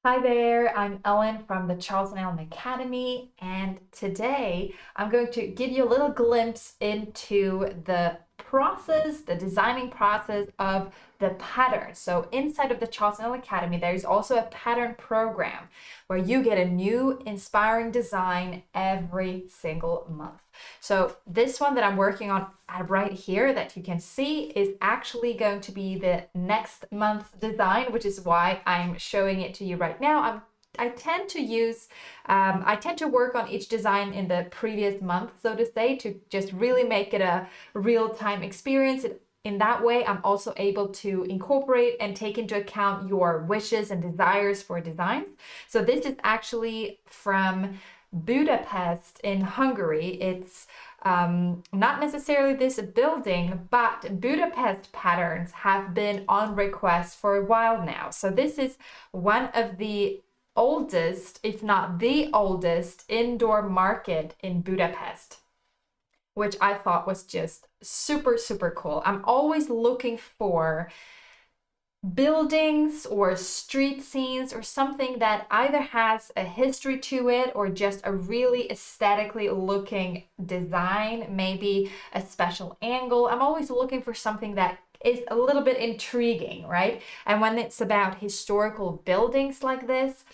Hi there, I'm Ellen from the Charles and Elin Academy, and today I'm going to give you a little glimpse into the designing process of the pattern. So inside of the Charles and Elin Academy, there's also a pattern program where you get a new inspiring design every single month. So this one that I'm working on right here that you can see is actually going to be the next month's design, which is why I'm showing it to you right now. I tend to work on each design in the previous month, so to say, to just really make it a real-time experience. In that way, I'm also able to incorporate and take into account your wishes and desires for designs. So this is actually from Budapest in Hungary. It's not necessarily this building, but Budapest patterns have been on request for a while now. So this is one of the oldest, if not the oldest, indoor market in Budapest, which I thought was just super, super cool. I'm always looking for buildings or street scenes or something that either has a history to it or just a really aesthetically looking design, maybe a special angle. I'm always looking for something that is a little bit intriguing, right? And when it's about historical buildings like this,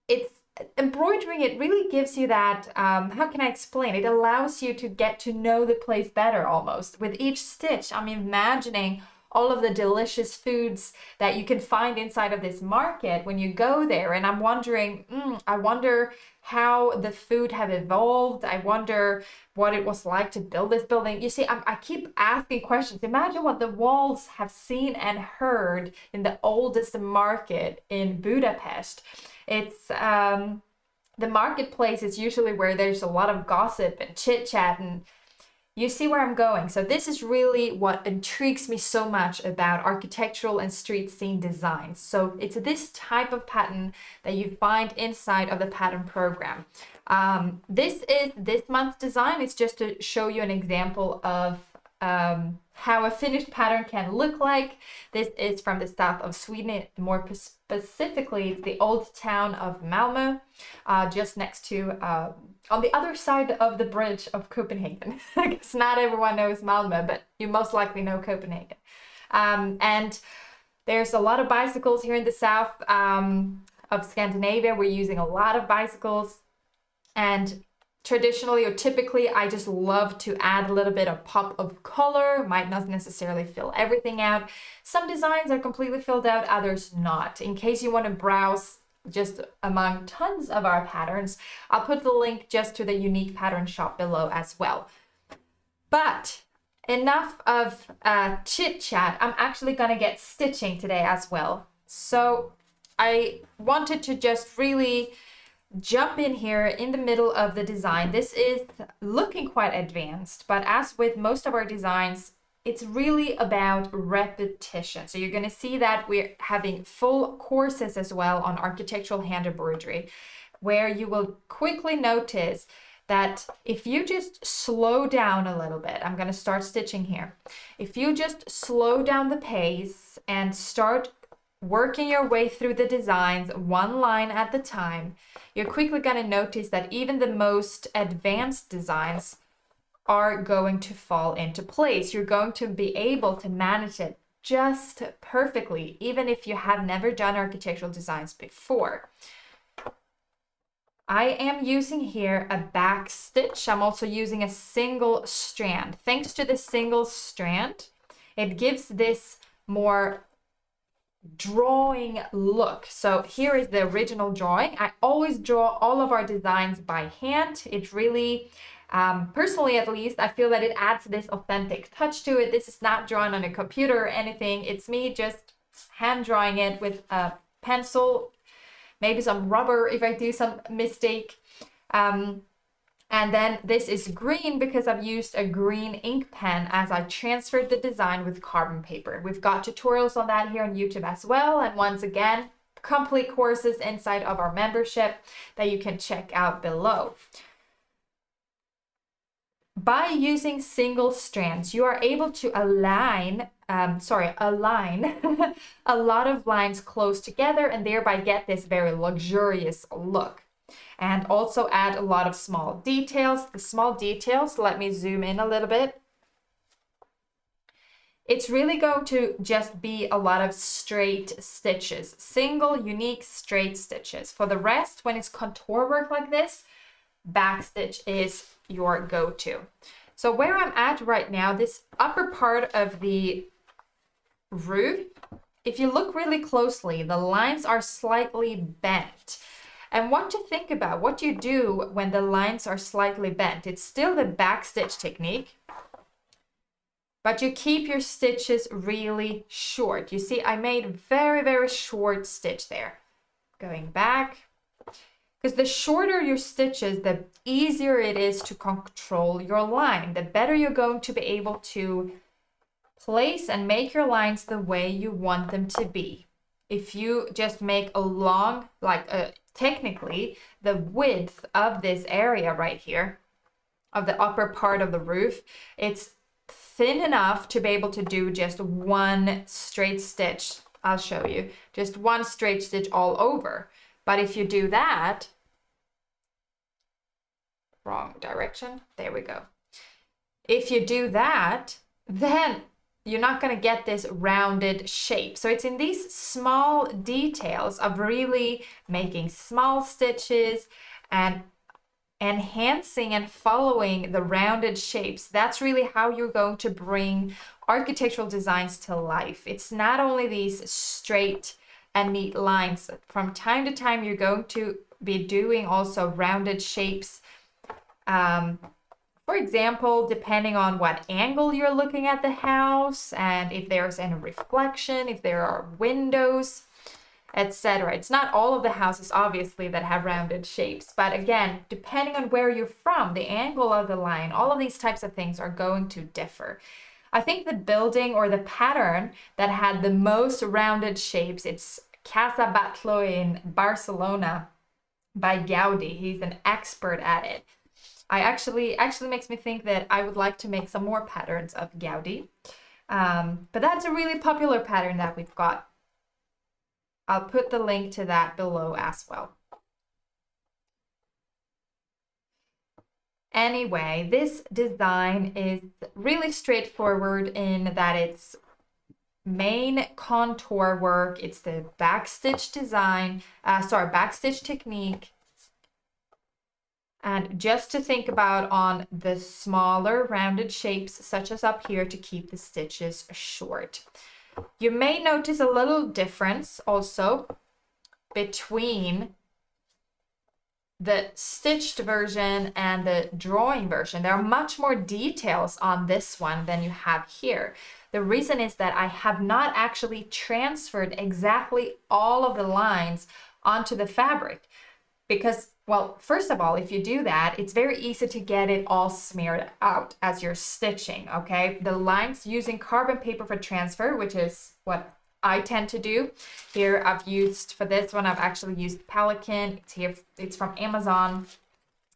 it's embroidering, it really gives you that, how can I explain? It allows you to get to know the place better almost. With each stitch, I'm imagining all of the delicious foods that you can find inside of this market when you go there. And I'm wondering, I wonder how the food have evolved. I wonder what it was like to build this building. You see, I keep asking questions. Imagine what the walls have seen and heard in the oldest market in Budapest. It's the marketplace is usually where there's a lot of gossip and chit chat, and you see where I'm going. So this is really what intrigues me so much about architectural and street scene designs. So it's this type of pattern that you find inside of the pattern program. This is this month's design. It's just to show you an example of how a finished pattern can look like. This is from the south of Sweden, more specifically, it's the old town of Malmö, just next to, on the other side of the bridge of Copenhagen. I guess not everyone knows Malmö, but you most likely know Copenhagen. And there's a lot of bicycles here in the south of Scandinavia. We're using a lot of bicycles, and traditionally or typically, I just love to add a little bit of pop of color. Might not necessarily fill everything out. Some designs are completely filled out, others not. In case you want to browse just among tons of our patterns, I'll put the link just to the unique pattern shop below as well. But enough of chit chat. I'm actually gonna get stitching today as well. So I wanted to just really jump in here in the middle of the design. This is looking quite advanced, but as with most of our designs, it's really about repetition. So you're going to see that we're having full courses as well on architectural hand embroidery, where you will quickly notice that if you just slow down a little bit, I'm going to start stitching here. If you just slow down the pace and start working your way through the designs one line at the time, you're quickly going to notice that even the most advanced designs are going to fall into place. You're going to be able to manage it just perfectly, even if you have never done architectural designs before. I am using here a back stitch. I'm also using a single strand. Thanks to the single strand, it gives this more drawing look. So here is the original drawing. I always draw all of our designs by hand. It really, personally at least, I feel that it adds this authentic touch to it. This is not drawn on a computer or anything. It's me just hand drawing it with a pencil, maybe some rubber if I do some mistake. And then this is green because I've used a green ink pen as I transferred the design with carbon paper. We've got tutorials on that here on YouTube as well. And once again, complete courses inside of our membership that you can check out below. By using single strands, you are able to align align a lot of lines close together and thereby get this very luxurious look. And also add a lot of small details. The small details, let me zoom in a little bit. It's really going to just be a lot of straight stitches, single, unique, straight stitches. For the rest, when it's contour work like this, backstitch is your go-to. So where I'm at right now, this upper part of the roof, if you look really closely, the lines are slightly bent. And what to think about, what you do when the lines are slightly bent, it's still the backstitch technique, but you keep your stitches really short. You see, I made a very, very short stitch there. Going back, because the shorter your stitches, the easier it is to control your line, the better you're going to be able to place and make your lines the way you want them to be. If you just make a long, technically, the width of this area right here, of the upper part of the roof, it's thin enough to be able to do just one straight stitch. I'll show you. Just one straight stitch all over. But if you do that, wrong direction, there we go. If you do that, then you're not going to get this rounded shape. So it's in these small details of really making small stitches and enhancing and following the rounded shapes. That's really how you're going to bring architectural designs to life. It's not only these straight and neat lines. From time to time, you're going to be doing also rounded shapes. For example, depending on what angle you're looking at the house and if there's any reflection, if there are windows, etc. It's not all of the houses, obviously, that have rounded shapes. But again, depending on where you're from, the angle of the line, all of these types of things are going to differ. I think the building or the pattern that had the most rounded shapes, it's Casa Batlló in Barcelona by Gaudi. He's an expert at it. Actually makes me think that I would like to make some more patterns of Gaudi. But that's a really popular pattern that we've got. I'll put the link to that below as well. Anyway, this design is really straightforward in that it's main contour work. It's the backstitch design, backstitch technique. And just to think about on the smaller rounded shapes, such as up here, to keep the stitches short. You may notice a little difference also between the stitched version and the drawing version. There are much more details on this one than you have here. The reason is that I have not actually transferred exactly all of the lines onto the fabric because, well, first of all, if you do that, it's very easy to get it all smeared out as you're stitching, okay? The lines using carbon paper for transfer, which is what I tend to do. Here I've used, for this one, I've actually used Pelican. It's here, it's from Amazon.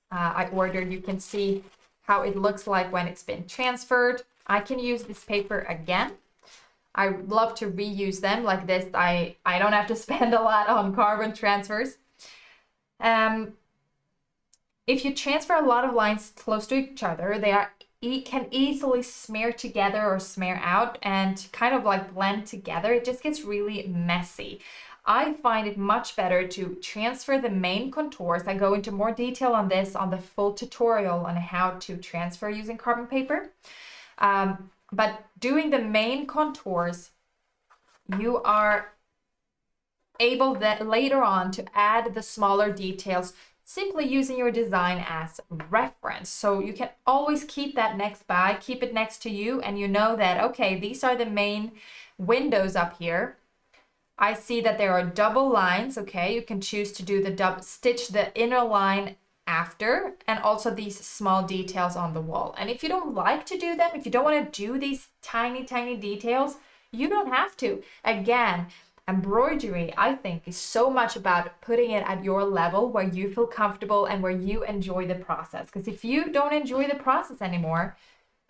I ordered, you can see how it looks like when it's been transferred. I can use this paper again. I love to reuse them like this. I don't have to spend a lot on carbon transfers. If you transfer a lot of lines close to each other, they can easily smear together or smear out and kind of like blend together. It just gets really messy. I find it much better to transfer the main contours. I go into more detail on this on the full tutorial on how to transfer using carbon paper. But doing the main contours, you are able that later on to add the smaller details simply using your design as reference. So you can always keep that keep it next to you, and you know that, okay, these are the main windows up here. I see that there are double lines, okay? You can choose to do the double, stitch the inner line after, and also these small details on the wall. And if you don't like to do them, if you don't want to do these tiny, tiny details, you don't have to. Again, embroidery, I think, is so much about putting it at your level where you feel comfortable and where you enjoy the process. Because if you don't enjoy the process anymore,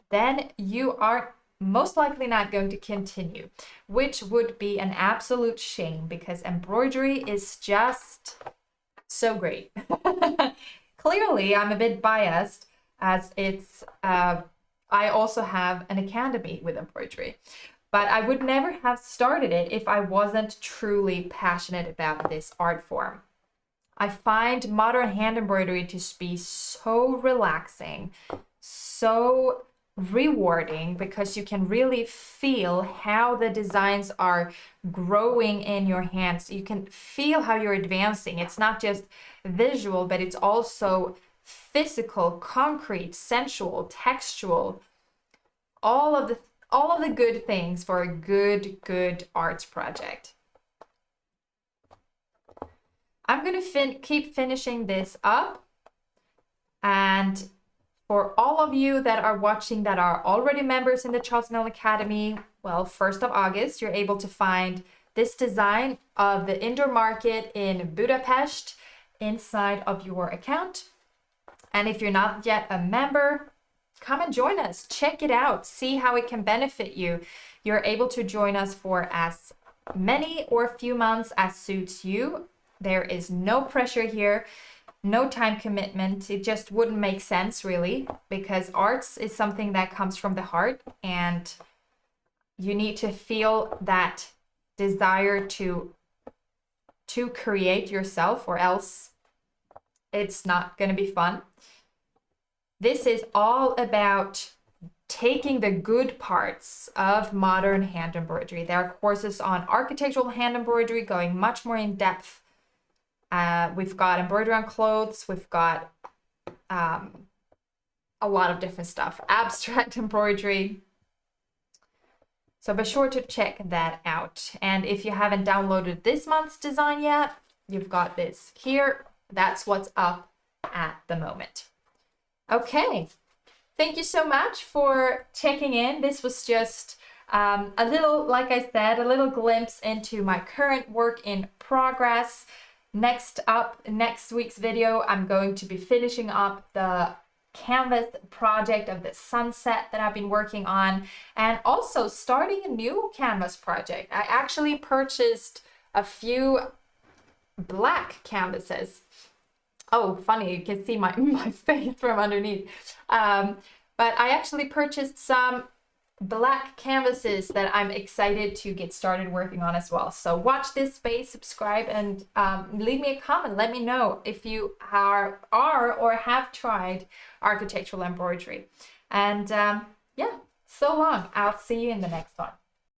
then you are most likely not going to continue, which would be an absolute shame because embroidery is just so great. Clearly, I'm a bit biased as I also have an academy with embroidery, but I would never have started it if I wasn't truly passionate about this art form. I find modern hand embroidery to be so relaxing, so rewarding, because you can really feel how the designs are growing in your hands. You can feel how you're advancing. It's not just visual, but it's also physical, concrete, sensual, textual, all of the good things for a good arts project. I'm going to keep finishing this up, and for all of you that are watching that are already members in the Charles and Elin Academy, well, 1st of August, you're able to find this design of the indoor market in Budapest inside of your account. And if you're not yet a member, come and join us. Check it out. See how it can benefit you. You're able to join us for as many or few months as suits you. There is no pressure here, no time commitment. It just wouldn't make sense really, because arts is something that comes from the heart, and you need to feel that desire to create yourself, or else it's not going to be fun. This is all about taking the good parts of modern hand embroidery. There are courses on architectural hand embroidery going much more in depth. We've got embroidery on clothes. We've got a lot of different stuff, abstract embroidery. So be sure to check that out. And if you haven't downloaded this month's design yet, you've got this here. That's what's up at the moment. Okay, thank you so much for checking in. This was just a little, like I said, a little glimpse into my current work in progress. Next up, next week's video, I'm going to be finishing up the canvas project of the sunset that I've been working on, and also starting a new canvas project. I actually purchased a few black canvases. Oh, funny, you can see my face from underneath. But I actually purchased some black canvases that I'm excited to get started working on as well. So watch this space, subscribe, and leave me a comment. Let me know if you are or have tried architectural embroidery. And yeah, so long. I'll see you in the next one.